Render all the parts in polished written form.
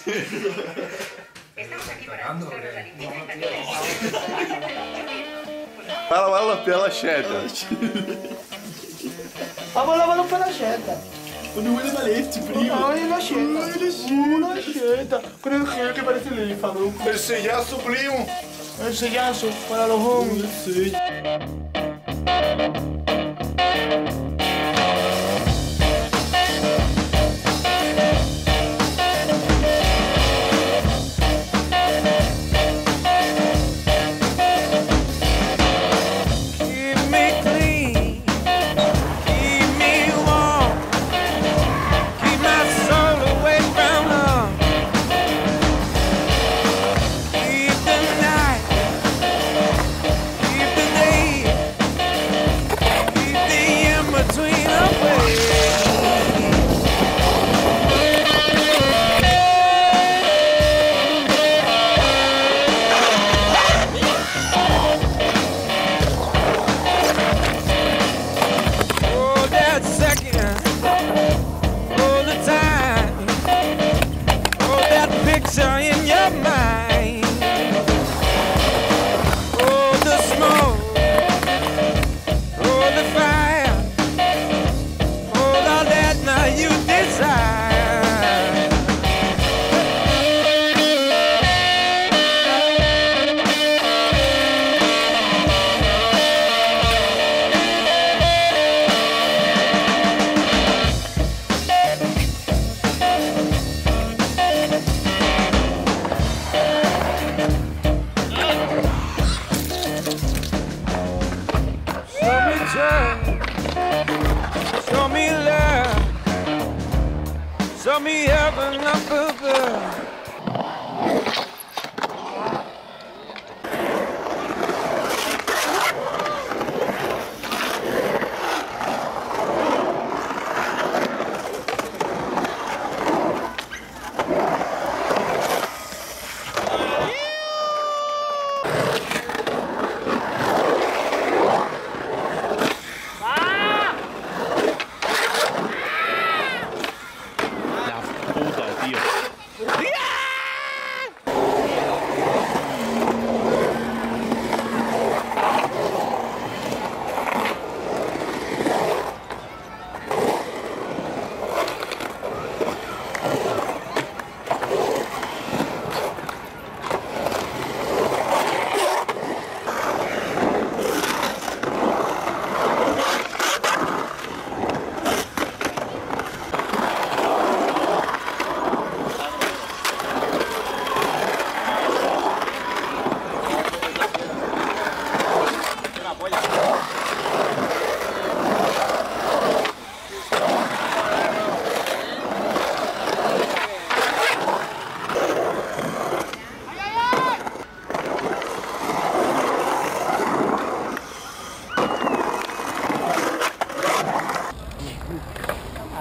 Estamos aquí para mostrarnos la limpieza y también Fala pela cheta. Vamos lavando pela cheta. Quando olha malete, primo. Ai, la cheta. Creo que parece linfado. Esse já sublimo. Ese yazo para los homies. Sei. In your mind, oh the smoke, oh the fire, oh all that now you desire. Show me love, show me heaven up above.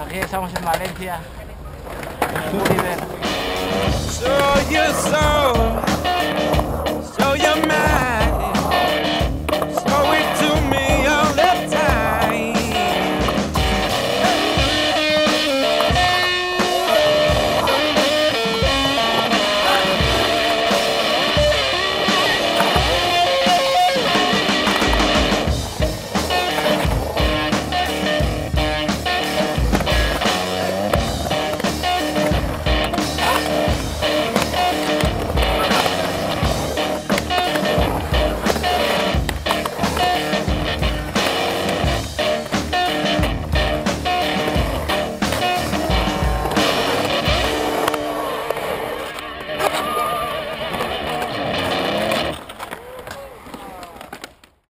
Aquí estamos en Valencia. En Gulliver. So you saw